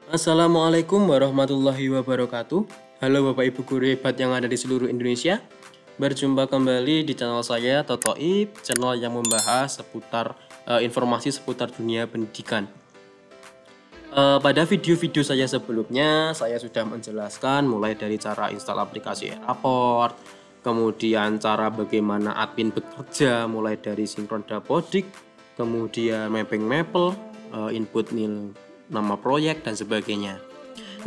Assalamualaikum warahmatullahi wabarakatuh. Halo Bapak Ibu guru hebat yang ada di seluruh Indonesia. Berjumpa kembali di channel saya Totoib, channel yang membahas seputar informasi seputar dunia pendidikan. Pada video-video saya sebelumnya, saya sudah menjelaskan mulai dari cara install aplikasi e-raport, kemudian cara bagaimana admin bekerja, mulai dari sinkron dapodik, kemudian mapping maple, input nil nama proyek dan sebagainya.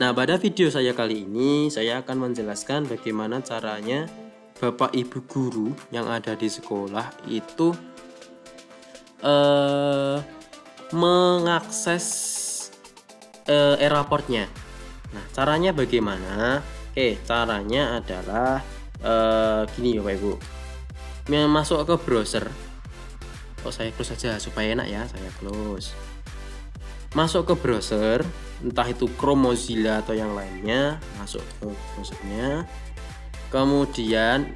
Nah, pada video saya kali ini saya akan menjelaskan bagaimana caranya Bapak Ibu guru yang ada di sekolah itu mengakses e-raportnya. Nah, caranya bagaimana? Oke, caranya adalah gini ya Bapak Ibu. Masuk ke browser. Oh, saya close saja supaya enak ya, saya close. Masuk ke browser, entah itu Chrome, Mozilla atau yang lainnya, masuk ke browsernya. Kemudian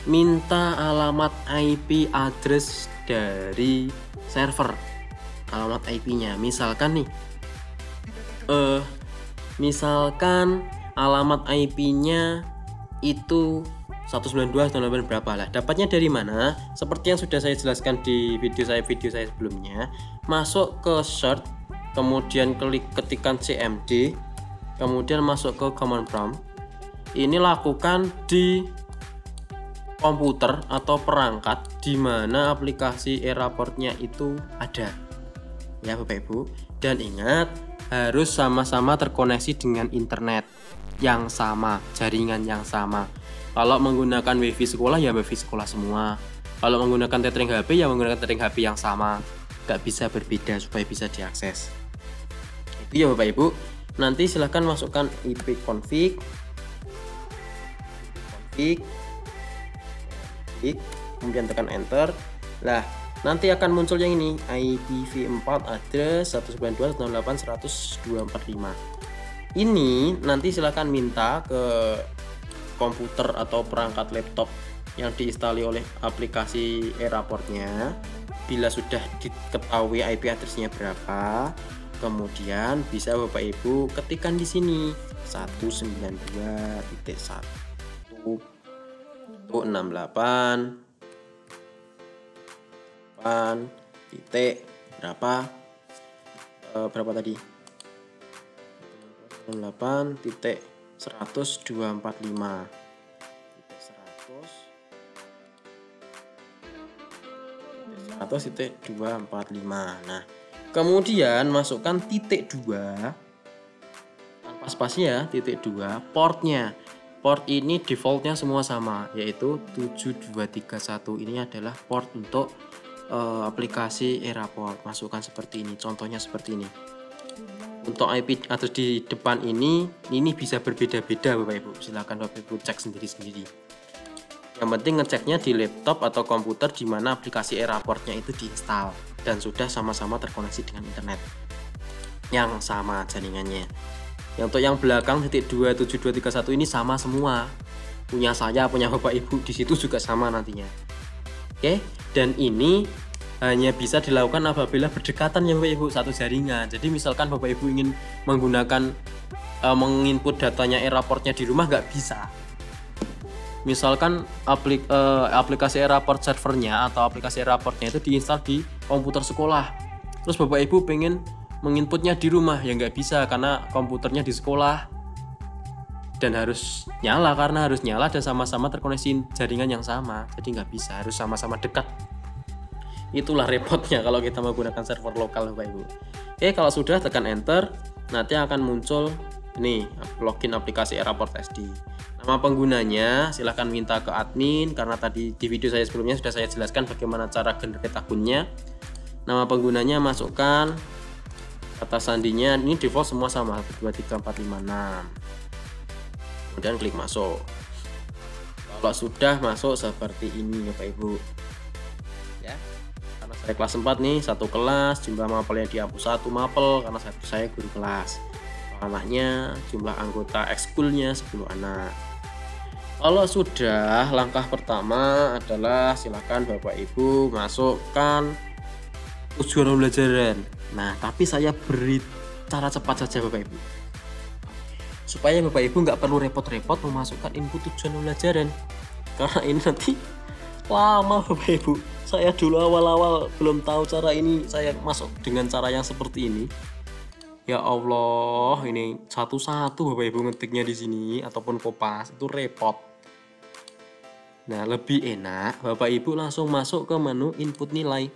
minta alamat IP address dari server. Alamat IP-nya, misalkan nih misalkan alamat IP-nya itu 192.168 berapa lah. Dapatnya dari mana? Seperti yang sudah saya jelaskan di video saya sebelumnya. Masuk ke search, kemudian ketikkan cmd, kemudian masuk ke command prompt. Ini lakukan di komputer atau perangkat di mana aplikasi e-raportnya itu ada. Ya Bapak Ibu. Dan ingat, harus sama-sama terkoneksi dengan internet yang sama, jaringan yang sama. Kalau menggunakan wifi sekolah ya wifi sekolah semua. Kalau menggunakan tethering HP ya menggunakan tethering HP yang sama. Gak bisa berbeda supaya bisa diakses. Itu ya Bapak Ibu. Nanti silahkan masukkan IP config, kemudian tekan enter. Lah, nanti akan muncul yang ini, IPv4 address 192.168.102.45. Ini nanti silahkan minta ke komputer atau perangkat laptop yang diinstalasi oleh aplikasi e-raportnya. Bila sudah diketahui IP address-nya berapa, kemudian bisa Bapak Ibu ketikkan di sini 192.168 titik berapa tadi 8 titik 102.45 titik 245. Nah, kemudian masukkan titik 2 tanpa spasi ya, titik 2 portnya. Port ini defaultnya semua sama, yaitu 7231. Ini adalah port untuk aplikasi e-raport. Masukkan seperti ini, contohnya seperti ini. Untuk IP address di depan ini bisa berbeda-beda Bapak Ibu. Silahkan Bapak Ibu cek sendiri-sendiri. Yang penting ngeceknya di laptop atau komputer di mana aplikasi e-raportnya itu diinstal dan sudah sama-sama terkoneksi dengan internet yang sama jaringannya. Yang untuk yang belakang titik 27231 ini sama semua. Punya saya, punya Bapak Ibu di situ juga sama nantinya. Oke, dan ini hanya bisa dilakukan apabila berdekatan ya Bapak Ibu satu jaringan. Jadi misalkan Bapak Ibu ingin menggunakan menginput datanya e-raportnya di rumah nggak bisa. Misalkan aplikasi e-raport servernya atau aplikasi e-raportnya itu diinstal di komputer sekolah. Terus Bapak Ibu pengen menginputnya di rumah ya nggak bisa karena komputernya di sekolah dan harus nyala dan sama-sama terkoneksi jaringan yang sama, jadi nggak bisa, harus sama-sama dekat. Itulah repotnya kalau kita menggunakan server lokal Bapak Ibu. Oke, kalau sudah tekan enter, nanti akan muncul ini login aplikasi e-raport SD. Nama penggunanya silahkan minta ke admin karena tadi di video saya sebelumnya sudah saya jelaskan bagaimana cara generate akunnya. Nama penggunanya masukkan, kata sandinya ini default semua sama 123456. Kemudian klik masuk. Kalau sudah masuk seperti ini Bapak Ibu ya, karena saya kelas 4 nih, satu kelas, jumlah mapelnya dihapus 1 mapel karena saya guru kelas. Anaknya, jumlah anggota ekskulnya 10 anak. Kalau sudah, langkah pertama adalah silakan Bapak Ibu masukkan tujuan pembelajaran. Nah, tapi saya beri cara cepat saja Bapak Ibu, supaya Bapak Ibu nggak perlu repot-repot memasukkan input tujuan pembelajaran, karena ini nanti lama Bapak Ibu. Saya dulu awal-awal belum tahu cara ini, saya masuk dengan cara yang seperti ini. Ya Allah, ini satu-satu Bapak Ibu ngetiknya di sini ataupun kopas itu repot. Nah, lebih enak Bapak Ibu langsung masuk ke menu input nilai.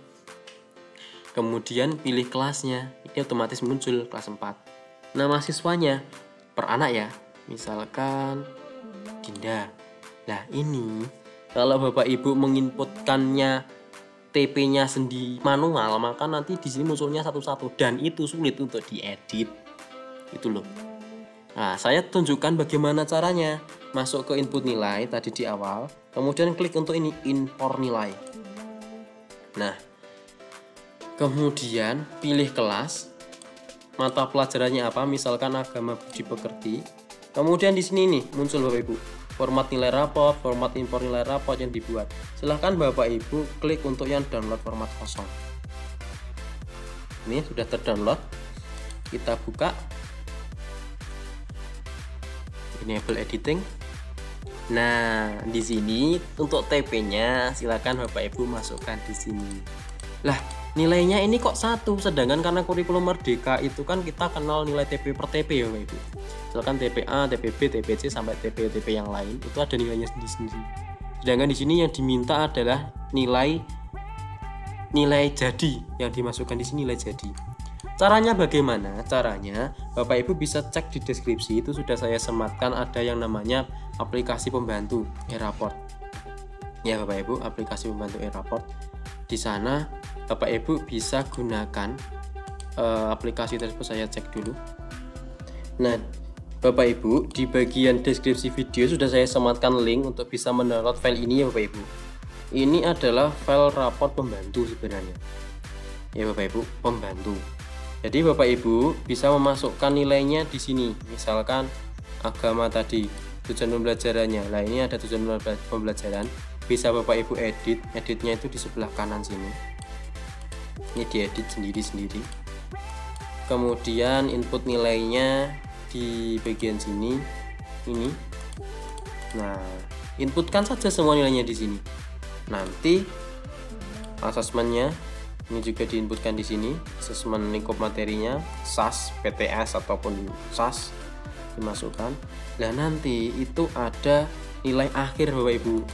Kemudian pilih kelasnya. Ini otomatis muncul kelas 4. Nama siswanya per anak ya. Misalkan Dinda. Nah, ini kalau Bapak Ibu menginputkannya TP-nya sendiri manual, maka nanti di sini munculnya satu-satu dan itu sulit untuk diedit. Itu loh. Nah, saya tunjukkan bagaimana caranya. Masuk ke input nilai tadi di awal, kemudian klik untuk ini import nilai. Nah, kemudian pilih kelas, mata pelajarannya apa, misalkan agama budi pekerti. Kemudian di sini nih muncul Bapak Ibu, format nilai raport, format import nilai raport yang dibuat. Silahkan Bapak Ibu klik untuk yang download format kosong. Ini sudah terdownload. Kita buka. Enable editing. Nah, di sini untuk TP-nya silakan Bapak Ibu masukkan di sini. Lah, nilainya ini kok 1, sedangkan karena kurikulum Merdeka itu kan kita kenal nilai TP per TP ya Bapak Ibu. Misalkan TPA, TPB, TPC sampai TP yang lain itu ada nilainya sendiri-sendiri. Sedangkan di sini yang diminta adalah nilai jadi, yang dimasukkan di sini nilai jadi. Caranya bagaimana? Caranya Bapak Ibu bisa cek di deskripsi, itu sudah saya sematkan ada yang namanya aplikasi pembantu e-raport. Ya Bapak Ibu, aplikasi pembantu e-raport. Di sana Bapak Ibu bisa gunakan aplikasi tersebut, saya cek dulu. Nah, Bapak Ibu, di bagian deskripsi video sudah saya sematkan link untuk bisa mendownload file ini ya Bapak Ibu. Ini adalah file raport pembantu sebenarnya. Ya Bapak Ibu, pembantu. Jadi Bapak Ibu bisa memasukkan nilainya di sini. Misalkan agama tadi, tujuan pembelajarannya. Nah, ini ada tujuan pembelajaran. Bisa Bapak Ibu editnya itu di sebelah kanan sini. Ini diedit sendiri-sendiri. Kemudian input nilainya di bagian sini. Ini. Nah, inputkan saja semua nilainya di sini. Nanti asesmennya ini juga diinputkan di sini, asesmen lingkup materinya, SAS, PTS ataupun SAS dimasukkan. Nah, nanti itu ada nilai akhir Bapak Ibu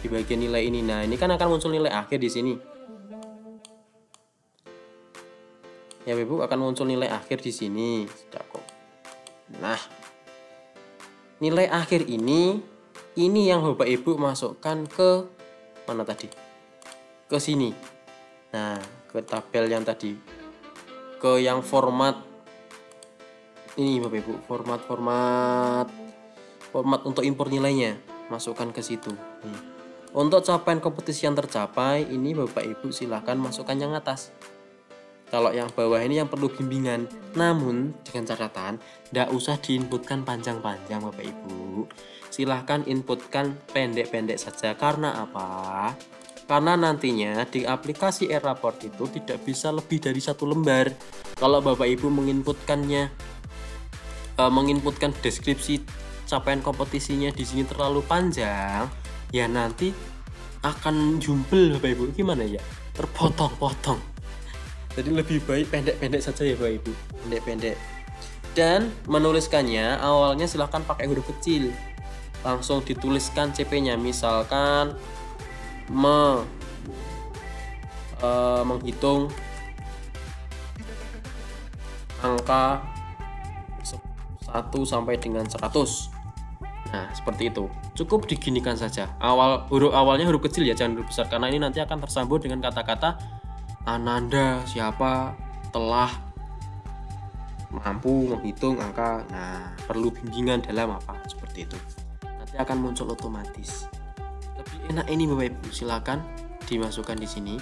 di bagian nilai ini. Nah, ini kan akan muncul nilai akhir di sini. Ya Bapak Ibu, akan muncul nilai akhir di sini. Nah, nilai akhir ini yang Bapak Ibu masukkan ke mana tadi? Ke sini. Nah, ke tabel yang tadi, ke yang format ini Bapak Ibu, format untuk impor nilainya, masukkan ke situ. Untuk capaian kompetisi yang tercapai, ini Bapak Ibu silahkan masukkan yang atas. Kalau yang bawah ini yang perlu bimbingan, namun dengan catatan tidak usah diinputkan panjang-panjang Bapak Ibu. Silahkan inputkan pendek-pendek saja. Karena apa? Karena nantinya di aplikasi e-raport itu tidak bisa lebih dari 1 lembar. Kalau Bapak Ibu menginputkan deskripsi capaian kompetisinya di sini terlalu panjang, ya nanti akan jumpel Bapak Ibu. Gimana ya? Terpotong-potong. Jadi lebih baik pendek-pendek saja ya Bapak Ibu. Pendek-pendek. Dan menuliskannya awalnya silahkan pakai huruf kecil. Langsung dituliskan CP-nya, misalkan menghitung angka 1 sampai dengan 100. Nah, seperti itu. Cukup diginikan saja. Awalnya huruf kecil ya, jangan huruf besar, karena ini nanti akan tersambung dengan kata-kata Ananda siapa telah mampu menghitung angka. Nah, perlu bimbingan dalam apa, seperti itu. Nanti akan muncul otomatis. Lebih enak ini Bapak Ibu, silakan dimasukkan di sini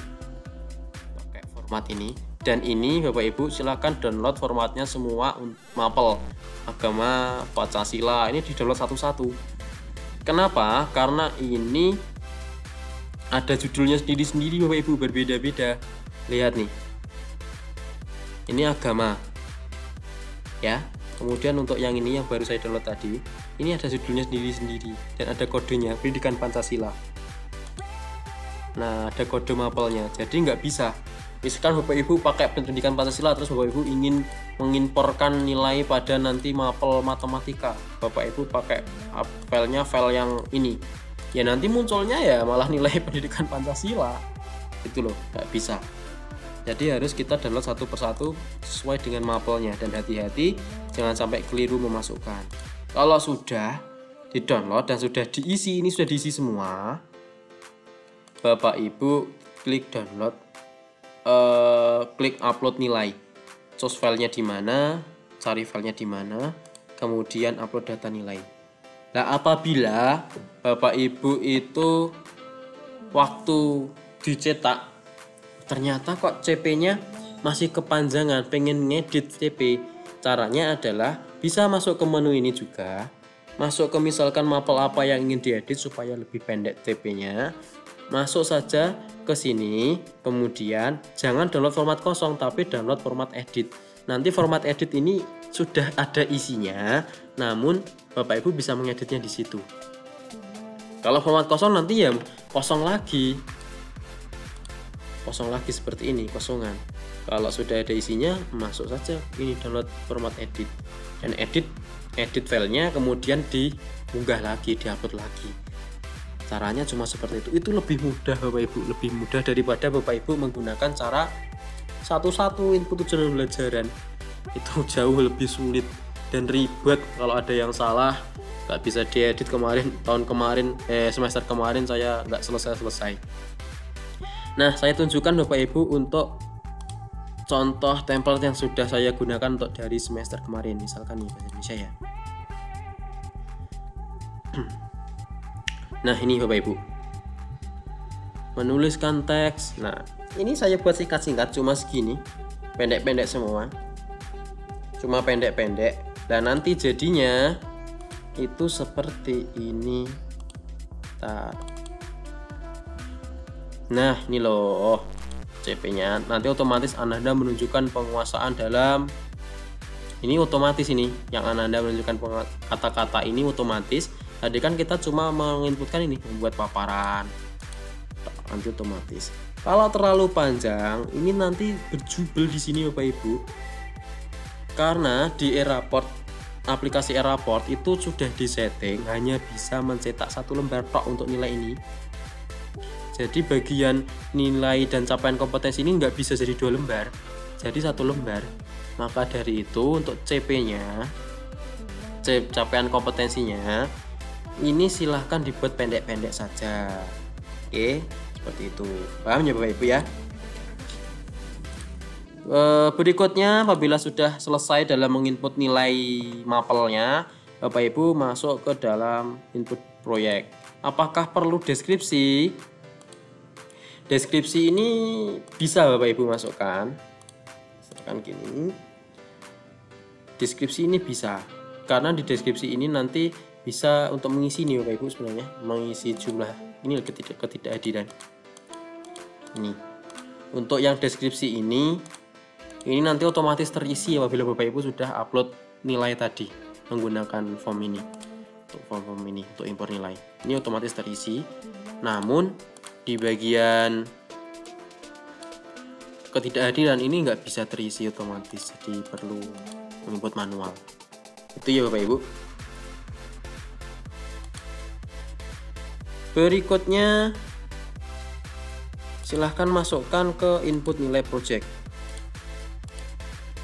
pakai format ini. Dan ini Bapak Ibu silakan download formatnya semua, mapel agama, Pancasila, ini di download satu-satu. Kenapa? Karena ini ada judulnya sendiri-sendiri Bapak Ibu, berbeda-beda. Lihat nih, ini agama. ya. Kemudian untuk yang ini yang baru saya download tadi, ini ada judulnya sendiri-sendiri dan ada kodenya, Pendidikan Pancasila. Nah, ada kode mapelnya, jadi nggak bisa misalkan Bapak Ibu pakai Pendidikan Pancasila terus Bapak Ibu ingin mengimporkan nilai pada nanti mapel matematika, Bapak Ibu pakai file yang ini, ya nanti munculnya ya malah nilai Pendidikan Pancasila, itu loh, nggak bisa. Jadi harus kita download satu persatu sesuai dengan mapelnya, dan hati-hati jangan sampai keliru memasukkan. Kalau sudah di download dan sudah diisi, ini sudah diisi semua, Bapak Ibu klik download, klik upload nilai, source filenya di mana, cari filenya di mana, kemudian upload data nilai. Nah, apabila Bapak Ibu itu waktu dicetak ternyata kok CP-nya masih kepanjangan, pengen ngedit CP, caranya adalah bisa masuk ke menu ini juga, masuk ke misalkan mapel apa yang ingin diedit supaya lebih pendek CP-nya, masuk saja ke sini, kemudian jangan download format kosong tapi download format edit. Nanti format edit ini sudah ada isinya, namun Bapak Ibu bisa mengeditnya di situ. Kalau format kosong nanti ya kosong lagi seperti ini, kosongan. Kalau sudah ada isinya, masuk saja ini download format edit, dan edit filenya kemudian diunggah lagi, diupload lagi. Caranya cuma seperti itu lebih mudah Bapak Ibu, lebih mudah daripada Bapak Ibu menggunakan cara satu-satu input tujuan pembelajaran. Itu jauh lebih sulit dan ribet. Kalau ada yang salah nggak bisa diedit. Semester kemarin saya nggak selesai. Nah, saya tunjukkan Bapak Ibu untuk contoh template yang sudah saya gunakan untuk dari semester kemarin, misalkan nih bahasa Indonesia ya. Nah, ini Bapak Ibu, menuliskan teks. Nah, ini saya buat singkat-singkat, cuma segini, pendek-pendek semua, cuma pendek-pendek. Dan nanti jadinya itu seperti ini. Nah, ini loh CP-nya. Nanti otomatis Ananda menunjukkan penguasaan dalam ini, otomatis ini yang Ananda menunjukkan kata-kata ini otomatis. Tadi kan kita cuma menginputkan ini, membuat paparan, nanti otomatis. Kalau terlalu panjang, ini nanti berjubel di sini Bapak Ibu. Karena di aplikasi e-raport itu sudah disetting hanya bisa mencetak 1 lembar tok untuk nilai ini. Jadi bagian nilai dan capaian kompetensi ini nggak bisa jadi 2 lembar, jadi 1 lembar. Maka dari itu untuk CP-nya, capaian kompetensinya, ini silahkan dibuat pendek-pendek saja. Oke, seperti itu. Paham ya Bapak Ibu ya? Berikutnya, apabila sudah selesai dalam menginput nilai mapelnya, Bapak Ibu masuk ke dalam input proyek. Apakah perlu deskripsi? Deskripsi ini bisa Bapak Ibu masukkan. Misalkan gini. Deskripsi ini bisa. Karena di deskripsi ini nanti bisa untuk mengisi nih Bapak Ibu, sebenarnya mengisi jumlah ini ketidakhadiran. Ini. Untuk yang deskripsi ini nanti otomatis terisi apabila Bapak Ibu sudah upload nilai tadi menggunakan form ini. Untuk form ini untuk impor nilai. Ini otomatis terisi. Namun di bagian ketidakhadiran ini nggak bisa terisi otomatis, jadi perlu menginput manual. Itu ya Bapak Ibu. Berikutnya silahkan masukkan ke input nilai project.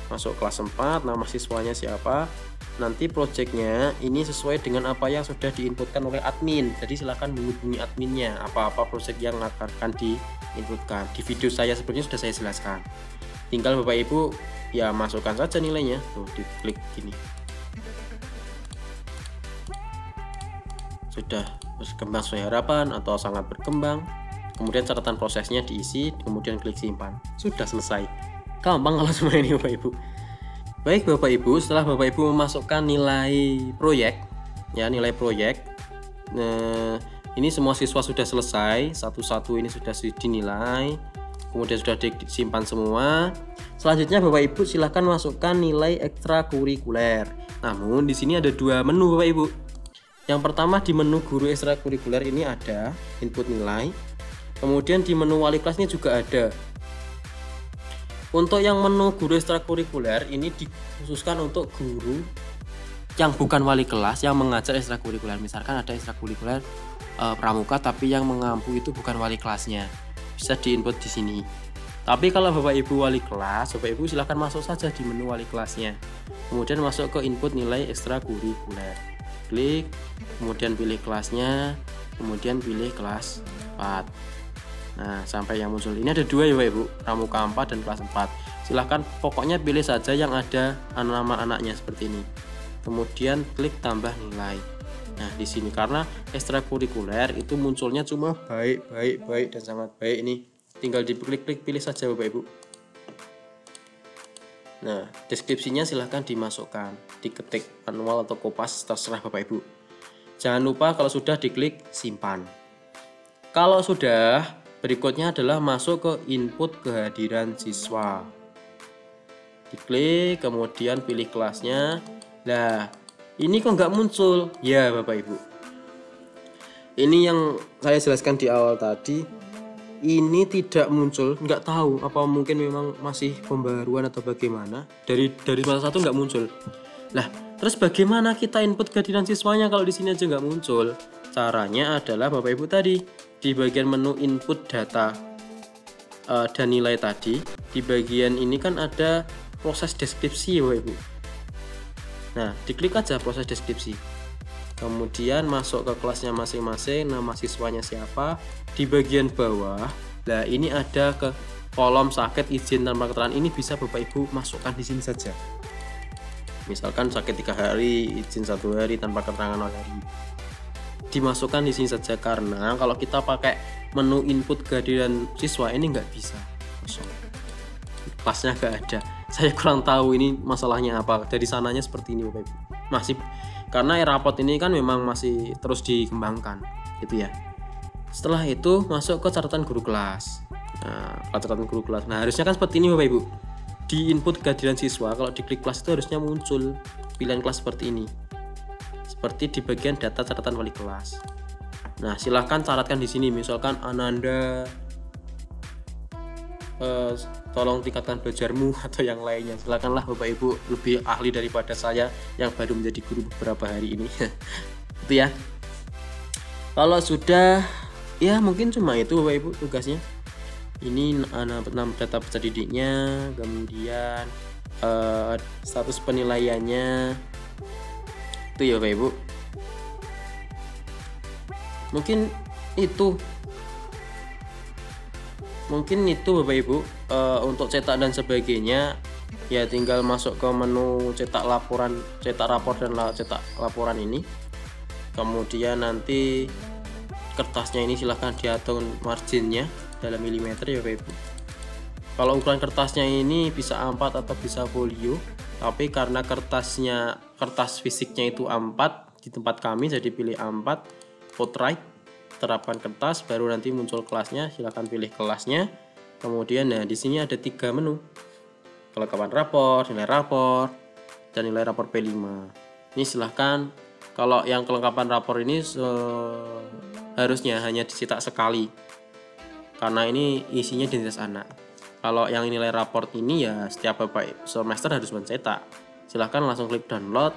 Masuk kelas 4, nama siswanya siapa, nanti projectnya ini sesuai dengan apa yang sudah diinputkan oleh admin. Jadi silahkan menghubungi adminnya apa-apa project yang akan diinputkan. Di video saya sebelumnya sudah saya jelaskan. Tinggal Bapak Ibu ya masukkan saja nilainya. Tuh, diklik gini. Sudah berkembang sesuai harapan atau sangat berkembang. Kemudian catatan prosesnya diisi, kemudian klik simpan. Sudah selesai. Gampang kalau semua ini Bapak Ibu. Baik Bapak Ibu, setelah Bapak Ibu memasukkan nilai proyek, ya nilai proyek, ini semua siswa sudah selesai, satu-satu ini sudah dinilai. kemudian sudah disimpan semua. Selanjutnya Bapak Ibu silahkan masukkan nilai ekstrakurikuler. Namun di sini ada dua menu Bapak Ibu. Yang pertama di menu guru ekstrakurikuler ini ada input nilai. Kemudian di menu wali kelas ini juga ada. Untuk yang menu guru ekstrakurikuler ini dikhususkan untuk guru yang bukan wali kelas yang mengajar ekstrakurikuler. Misalkan ada ekstrakurikuler pramuka tapi yang mengampu itu bukan wali kelasnya, bisa diinput di sini. Tapi kalau Bapak Ibu wali kelas, Bapak Ibu silahkan masuk saja di menu wali kelasnya, kemudian masuk ke input nilai ekstrakurikuler, klik, kemudian pilih kelasnya, kemudian pilih kelas 4. Nah sampai yang muncul ini ada dua ya Bapak Ibu, pramuka 4 dan kelas 4. Silahkan pokoknya pilih saja yang ada nama anaknya seperti ini, kemudian klik tambah nilai. Nah di sini karena ekstrakurikuler itu munculnya cuma baik dan sangat baik, ini tinggal diklik pilih saja Bapak Ibu. Nah deskripsinya silahkan dimasukkan, diketik manual atau kopas terserah Bapak Ibu. Jangan lupa kalau sudah diklik simpan. Kalau sudah, berikutnya adalah masuk ke input kehadiran siswa. Diklik kemudian pilih kelasnya. Nah ini kok nggak muncul ya Bapak Ibu. Ini yang saya jelaskan di awal tadi, ini tidak muncul, nggak tahu apa mungkin memang masih pembaruan atau bagaimana, dari masa satu nggak muncul. Lah terus bagaimana kita input kehadiran siswanya kalau di sini aja nggak muncul? Caranya adalah Bapak Ibu tadi di bagian menu input data dan nilai tadi, di bagian ini kan ada proses deskripsi Bapak Ibu. Nah diklik aja proses deskripsi, kemudian masuk ke kelasnya masing-masing, nama siswanya siapa. Di bagian bawah, nah ini ada ke kolom sakit izin tanpa keterangan, ini bisa Bapak Ibu masukkan di sini saja. Misalkan sakit 3 hari, izin 1 hari, tanpa keterangan 0 hari, dimasukkan di sini saja. Karena kalau kita pakai menu input kehadiran siswa ini nggak bisa, kosong, kelasnya nggak ada. Saya kurang tahu ini masalahnya apa, dari sananya seperti ini Bapak Ibu. Masih karena e-raport ini kan memang masih terus dikembangkan gitu ya. Setelah itu masuk ke catatan guru kelas. Nah catatan guru kelas, nah harusnya kan seperti ini Bapak Ibu. Di input kehadiran siswa kalau diklik kelas itu harusnya muncul pilihan kelas seperti ini, seperti di bagian data catatan wali kelas. Nah silahkan catatkan di sini, misalkan Ananda tolong tingkatkan belajarmu atau yang lainnya. Silakanlah Bapak Ibu, lebih ahli daripada saya yang baru menjadi guru beberapa hari ini. Itu ya. Kalau sudah, ya mungkin cuma itu Bapak Ibu tugasnya. Ini data peserta didiknya, kemudian status penilaiannya. Itu ya Bapak Ibu. Mungkin itu Bapak Ibu. Untuk cetak dan sebagainya ya tinggal masuk ke menu cetak rapor dan cetak laporan ini. Kemudian nanti kertasnya ini silahkan diatur marginnya dalam milimeter ya Bapak Ibu. Kalau ukuran kertasnya ini bisa A4 atau bisa folio, tapi karena kertas fisiknya itu A4 di tempat kami, jadi pilih A4 outright, terapkan kertas, baru nanti muncul kelasnya. Silahkan pilih kelasnya. Kemudian nah di sini ada 3 menu, kelengkapan rapor, nilai rapor, dan nilai rapor P5. Ini silahkan, kalau yang kelengkapan rapor ini harusnya hanya dicetak sekali karena ini isinya identitas anak. Kalau yang nilai rapor ini ya setiap Bapak semester harus mencetak. Silahkan langsung klik download,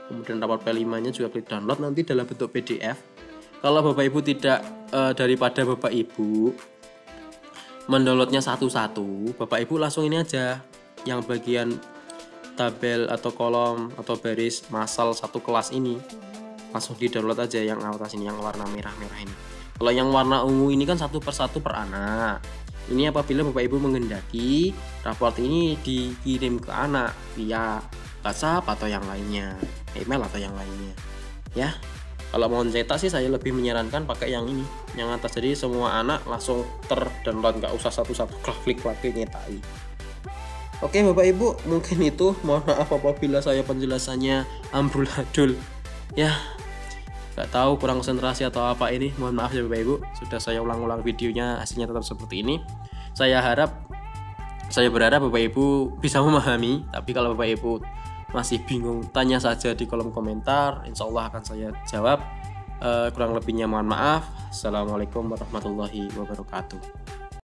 kemudian rapor P5 nya juga klik download nanti dalam bentuk PDF. Kalau Bapak Ibu tidak daripada Bapak Ibu mendownloadnya satu-satu, Bapak Ibu langsung ini aja, yang bagian tabel atau kolom atau baris masal satu kelas ini langsung di download aja yang atas ini, yang warna merah-merah ini. Kalau yang warna ungu ini kan satu persatu per anak. Ini apabila Bapak Ibu menghendaki raport ini dikirim ke anak via WhatsApp atau yang lainnya, email atau yang lainnya ya. Kalau mau cetak sih saya lebih menyarankan pakai yang ini, yang atas, jadi semua anak langsung terdownload, nggak usah satu-satu klik nyetai. Oke Bapak Ibu, mungkin itu. Mohon maaf apabila saya penjelasannya amburadul ya, nggak tahu kurang konsentrasi atau apa ini, mohon maaf ya Bapak Ibu. Sudah saya ulang-ulang videonya, hasilnya tetap seperti ini. Saya berharap Bapak Ibu bisa memahami. Tapi kalau Bapak Ibu masih bingung, tanya saja di kolom komentar, insya Allah akan saya jawab. Kurang lebihnya mohon maaf. Assalamualaikum warahmatullahi wabarakatuh.